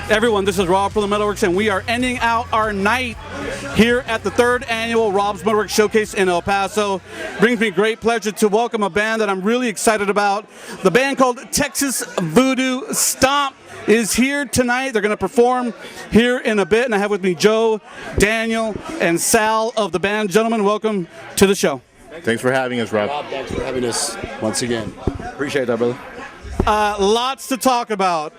Everyone, this is Robb from the MetalWorks, and we are ending out our night here at the 3rd annual Robb's MetalWorks Showcase in El Paso. Brings me great pleasure to welcome a band that I'm really excited about. The band called Texas Voodoo Stomp is here tonight. They're going to perform here in a bit, and I have with me Joe, Daniel, and Sal of the band. Gentlemen, welcome to the show. Thanks for having us, Robb. Thanks for having us once again. Appreciate that, brother. Lots to talk about.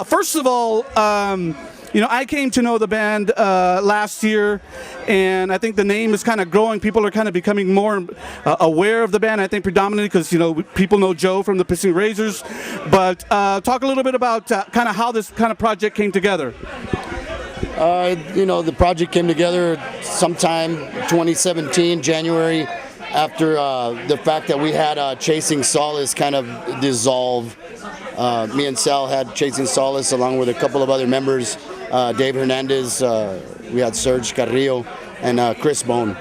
First of all, I came to know the band last year, and I think the name is kind of growing. People are kind of becoming more aware of the band, I think predominantly because, people know Joe from the Pissing Razors. But talk a little bit about kind of how this kind of project came together. The project came together sometime 2017, January, after the fact that we had Chasing Solace kind of dissolve. Me and Sal had Chasing Solace along with a couple of other members, Dave Hernandez, we had Serge Carrillo, and Chris Bone.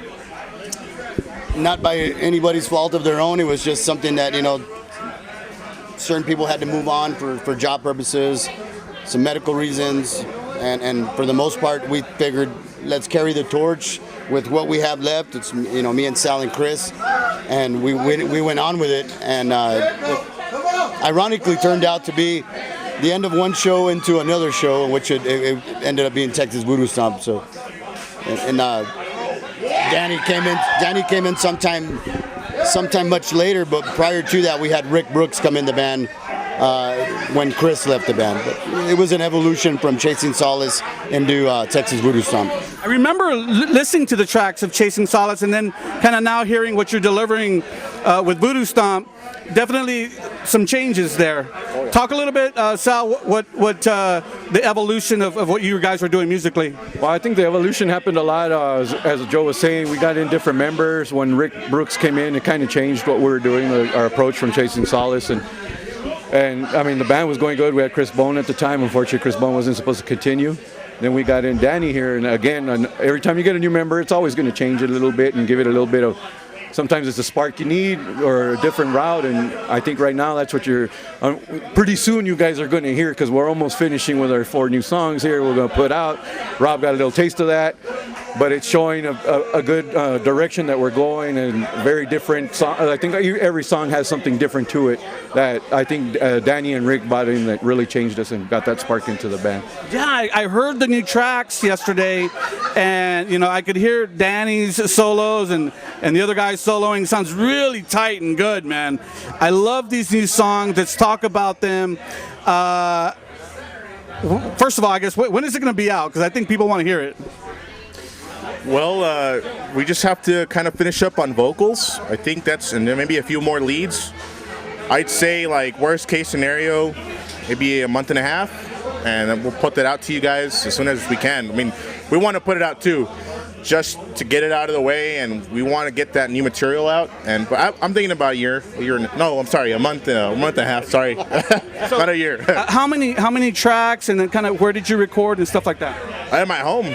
Not by anybody's fault of their own, it was just something that, certain people had to move on for job purposes, some medical reasons, and for the most part, we figured let's carry the torch with what we have left. It's, me and Sal and Chris, and we went on with it, and ironically turned out to be the end of one show into another show, in which it ended up being Texas Voodoo Stomp. So, and Danny came in sometime much later, but prior to that, we had Rick Brooks come in the band when Chris left the band. But it was an evolution from Chasing Solace into Texas Voodoo Stomp. I remember listening to the tracks of Chasing Solace, and then kind of now hearing what you're delivering with Voodoo Stomp. Definitely some changes there. Talk a little bit, Sal, what the evolution of what you guys were doing musically. Well, I think the evolution happened a lot. As Joe was saying, we got in different members. When Rick Brooks came in, it kind of changed what we were doing, our approach from Chasing Solace. And I mean, the band was going good. We had Chris Bone at the time. Unfortunately, Chris Bone wasn't supposed to continue. Then we got in Danny here, and again, every time you get a new member, it's always going to change it a little bit and give it a little bit of. Sometimes it's a spark you need or a different route, and I think right now that's what pretty soon you guys are going to hear, because we're almost finishing with our 4 new songs here we're going to put out. Robb got a little taste of that, but it's showing a good direction that we're going, and very different song. I think every song has something different to it that I think Danny and Rick brought in that really changed us and got that spark into the band. Yeah, I heard the new tracks yesterday, and I could hear Danny's solos and the other guys soloing. Sounds really tight and good, man. I love these new songs. Let's talk about them. First of all, I guess, when is it going to be out? Because I think people want to hear it. Well, we just have to kind of finish up on vocals. I think and then maybe a few more leads. I'd say, like, worst case scenario, maybe a month and a half, and then we'll put that out to you guys as soon as we can. I mean, we want to put it out too, just to get it out of the way, and we want to get that new material out. But I'm thinking about a month and a half. Sorry, not a year. How many tracks, and then kind of where did you record and stuff like that? I'm at home.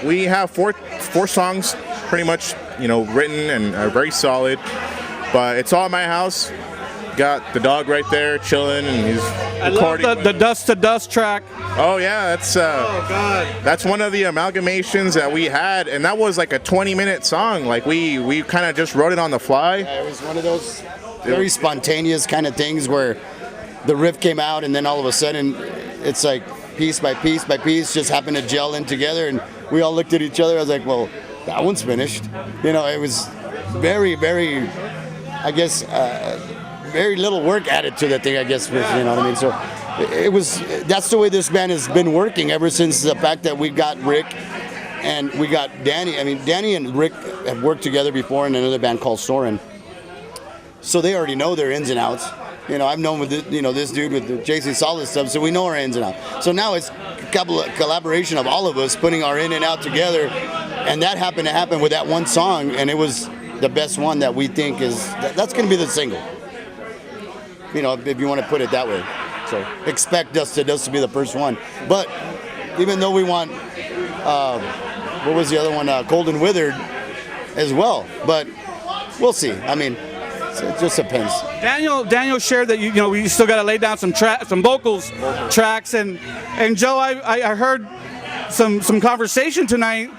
We have four songs, pretty much, written and are very solid. But it's all at my house. Got the dog right there chilling, and he's recording. I love the Dust to Dust track. Oh yeah, that's one of the amalgamations that we had, and that was like a 20-minute song. Like we kind of just wrote it on the fly. Yeah, it was one of those very spontaneous kind of things where the riff came out, and then all of a sudden it's like piece by piece by piece just happened to gel in together, and we all looked at each other. I was like, well, that one's finished. It was very, very, I guess, very little work added to that thing, I guess, you know what I mean? So that's the way this band has been working ever since the fact that we got Rick and we got Danny. I mean, Danny and Rick have worked together before in another band called Soren. So they already know their ins and outs. I've known with this dude with the Chasing Solace stuff, so we know our ins and outs. So now it's a collaboration of all of us putting our in and out together, and that happened to happen with that one song, and it was the best one that we think that's going to be the single. If you want to put it that way. So expect Dust to Dust to be the first one. But even though we want, what was the other one? Cold and Withered as well. But we'll see. I mean, it just depends. Daniel shared that you know we still got to lay down some vocals tracks, and Joe, I heard some conversation tonight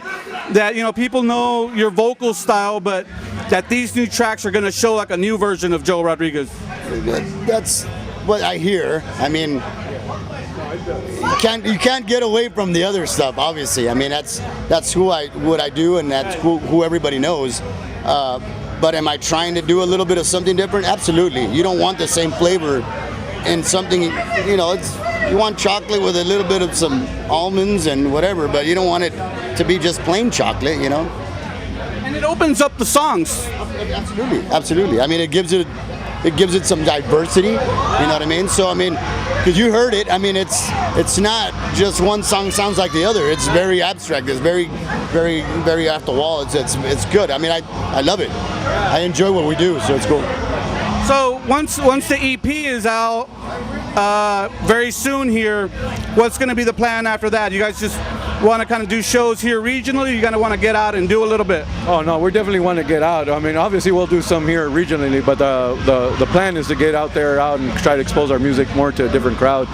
that you know people know your vocal style, but that these new tracks are going to show like a new version of Joe Rodriguez. That's what I hear. I mean, you can't get away from the other stuff. Obviously, I mean that's what I do, and that's who everybody knows. But am I trying to do a little bit of something different? Absolutely. You don't want the same flavor in something. You know, you want chocolate with a little bit of some almonds and whatever, but you don't want it to be just plain chocolate. You know. And it opens up the songs. Absolutely. I mean, it gives it some diversity. You know what I mean? So I mean, because you heard it. I mean, it's not just one song sounds like the other. It's very abstract. It's very off the wall. It's good. I mean, I love it. I enjoy what we do, so it's cool. So once the EP is out very soon here, what's going to be the plan after that? You guys just want to kind of do shows here regionally? You going to want to get out and do a little bit? Oh no, we definitely want to get out. I mean, obviously we'll do some here regionally, but the plan is to get out and try to expose our music more to a different crowd.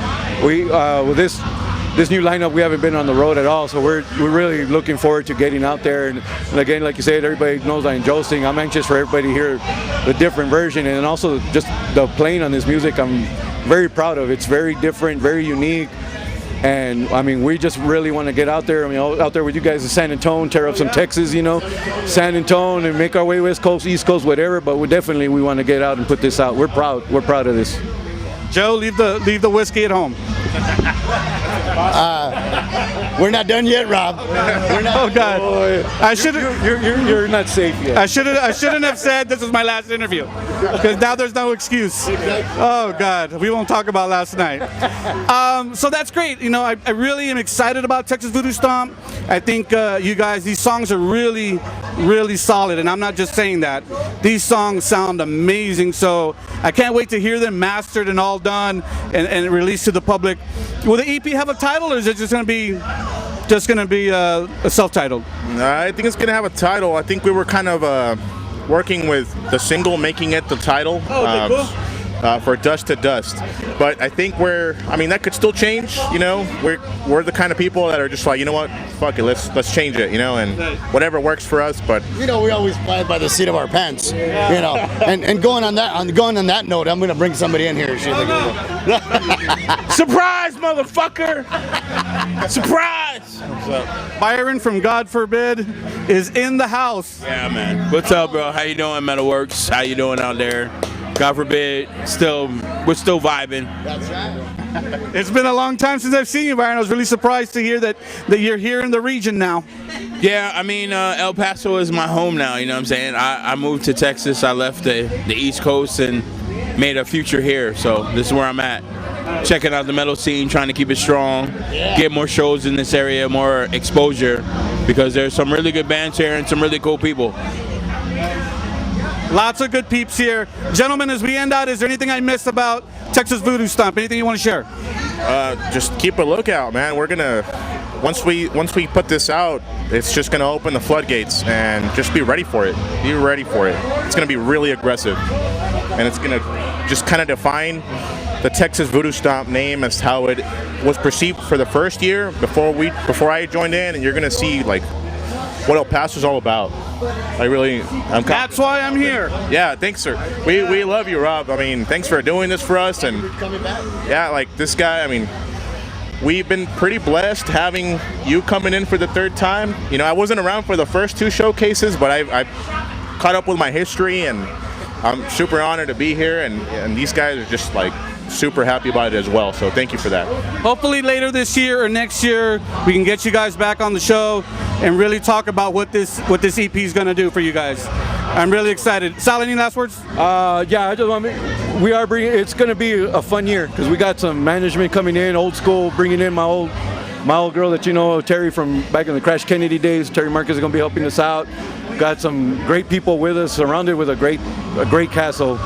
We with this new lineup, we haven't been on the road at all, so we're really looking forward to getting out there. And again, like you said, everybody knows I enjoy singing. I'm anxious for everybody to hear the different version, and also just the playing on this music. I'm very proud of. It's very different, very unique. And I mean, we just really want to get out there. I mean, out there with you guys in San Antonio, tear up some Texas, you know, San Antonio, and make our way West Coast, East Coast, whatever. But we want to get out and put this out. We're proud. We're proud of this. Joe, leave the whiskey at home. We're not done yet, Rob. We're not. Oh God! I should. You're not safe yet. I shouldn't have said this was my last interview, because now there's no excuse. Oh God, we won't talk about last night. So that's great. You know, I really am excited about Texas Voodoo Stomp. I think you guys, these songs are really, really solid, and I'm not just saying that. These songs sound amazing. So I can't wait to hear them mastered and all done and released to the public. Will the EP have a title, or is it just going to be a self-titled? I think it's going to have a title. I think we were kind of working with the single, making it the title. Oh, okay, cool. For Dust to Dust, but I think that could still change. You know, we're the kind of people that are just like, you know what, fuck it, let's change it. You know, and whatever works for us. But you know, we always fly by the seat of our pants. Yeah. You know, and going on that note, I'm gonna bring somebody in here. Surprise, motherfucker! Surprise! Byron from God Forbid is in the house. Yeah, man. What's up, bro? How you doing, MetalWorks? How you doing out there? God forbid, we're still vibing. That's right. It's been a long time since I've seen you, Byron. I was really surprised to hear that you're here in the region now. Yeah, I mean, El Paso is my home now, you know what I'm saying? I moved to Texas, I left the East Coast and made a future here, so this is where I'm at. Checking out the metal scene, trying to keep it strong, get more shows in this area, more exposure, because there's some really good bands here and some really cool people. Lots of good peeps here. Gentlemen, as we end out, is there anything I missed about Texas Voodoo Stomp? Anything you want to share? Just keep a lookout, man. We're gonna once we put this out, it's just gonna open the floodgates, and just be ready for it. Be ready for it. It's gonna be really aggressive, and it's gonna just kind of define the Texas Voodoo Stomp name as how it was perceived for the first year before I joined in, and you're gonna see like what El Paso's all about. That's why I'm here. Yeah, thanks, sir. We love you, Rob. I mean, thanks for doing this for us. And yeah, like this guy, I mean, we've been pretty blessed having you coming in for the third time. You know, I wasn't around for the first two showcases, but I caught up with my history, and I'm super honored to be here. And these guys are just like super happy about it as well, so thank you for that. Hopefully later this year or next year we can get you guys back on the show and really talk about what this EP is going to do for you guys. I'm really excited. Sal, any last words? Yeah, I just want it's going to be a fun year because we got some management coming in, old school, bringing in my old girl that you know, Terry from back in the Crash Kennedy days. Terry Marcus is going to be helping us out. Got some great people with us, surrounded with a great cast. So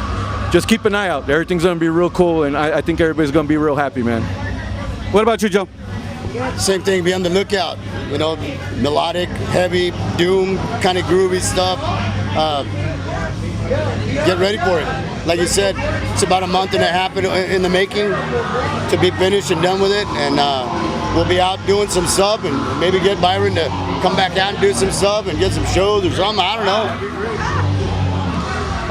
just keep an eye out. Everything's going to be real cool, and I think everybody's going to be real happy, man. What about you, Joe? Same thing, be on the lookout. You know, melodic, heavy, doom, kind of groovy stuff. get ready for it. Like you said, it's about a month and a half in the making to be finished and done with it, and we'll be out doing some sub and maybe get Byron to come back out and do some sub and get some shows or something. I don't know.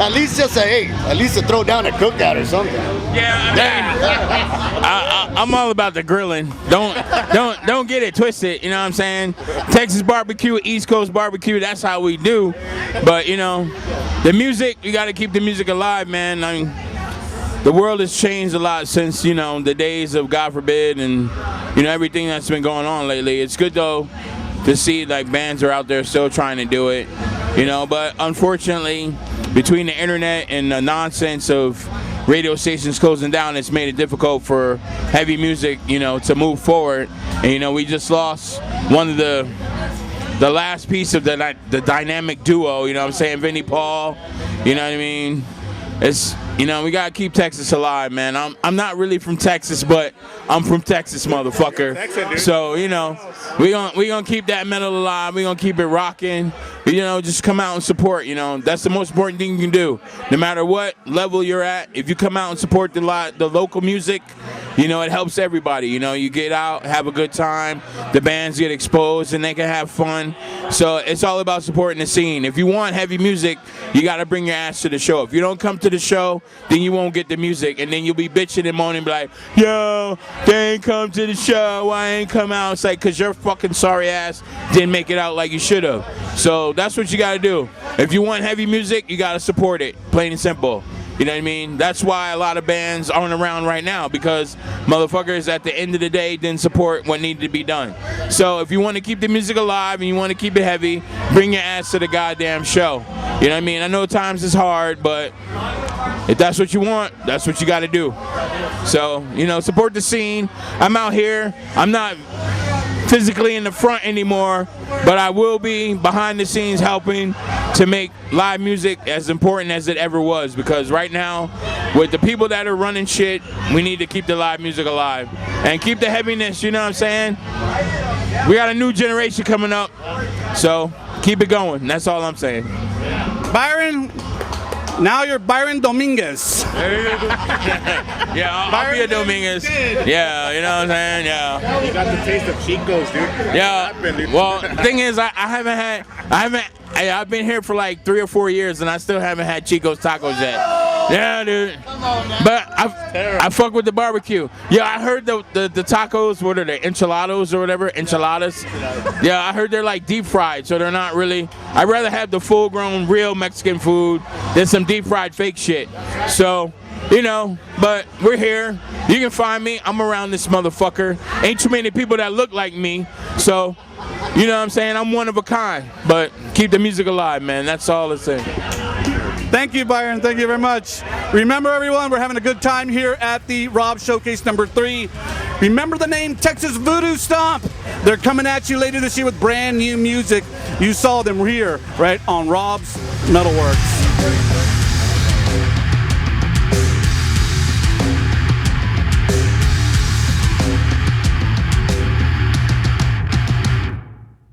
At least just say, hey, at least to throw down a cookout or something. Yeah, I mean, I'm all about the grilling. Don't get it twisted. You know what I'm saying? Texas barbecue, East Coast barbecue. That's how we do. But you know, the music, you got to keep the music alive, man. I mean, the world has changed a lot since, you know, the days of God forbid and, you know, everything that's been going on lately. It's good though to see like bands are out there still trying to do it, you know. But unfortunately, between the internet and the nonsense of radio stations closing down, it's made it difficult for heavy music, you know, to move forward. And you know, we just lost one of the last piece of the dynamic duo. You know what I'm saying? Vinnie Paul. You know what I mean? It's, you know, we gotta keep Texas alive, man. I'm not really from Texas, but I'm from Texas, motherfucker. So you know, we gonna keep that metal alive. We gonna keep it rocking. You know, just come out and support. You know, that's the most important thing you can do. No matter what level you're at, if you come out and support the local music, you know, it helps everybody. You know, you get out, have a good time. The bands get exposed and they can have fun. So it's all about supporting the scene. If you want heavy music, you got to bring your ass to the show. If you don't come to the show, then you won't get the music. And then you'll be bitching and moaning, be like, yo, they ain't come to the show. Why ain't come out? It's like, because your fucking sorry ass didn't make it out like you should have. So that's what you got to do. If you want heavy music, you got to support it. Plain and simple. You know what I mean? That's why a lot of bands aren't around right now, because motherfuckers at the end of the day didn't support what needed to be done. So if you want to keep the music alive and you want to keep it heavy, bring your ass to the goddamn show. You know what I mean? I know times is hard, but if that's what you want, that's what you got to do. So, you know, support the scene. I'm out here. I'm not physically in the front anymore, but I will be behind the scenes helping to make live music as important as it ever was, because right now with the people that are running shit, we need to keep the live music alive and keep the heaviness. You know what I'm saying? We got a new generation coming up, so keep it going. That's all I'm saying. Byron, now you're Byron Dominguez. Yeah, I'll be a Dominguez. Yeah, you know what I'm saying? Yeah. You got the taste of Chico's, dude. Yeah. Well, the thing is, I've been here for like 3 or 4 years and I still haven't had Chico's tacos yet. Yeah, dude. But I fuck with the barbecue. Yeah, I heard the tacos, what are they, enchiladas or whatever, enchiladas. Yeah, I heard they're like deep fried, so they're not really. I'd rather have the full grown real Mexican food than some deep fried fake shit. So, you know, but we're here. You can find me. I'm around this motherfucker. Ain't too many people that look like me. So, you know what I'm saying? I'm one of a kind. But keep the music alive, man. That's all it's saying. Thank you, Byron. Thank you very much. Remember, everyone, we're having a good time here at the Robb Showcase number 3. Remember the name Texas Voodoo Stomp. They're coming at you later this year with brand new music. You saw them here, right, on Robb's MetalWorks.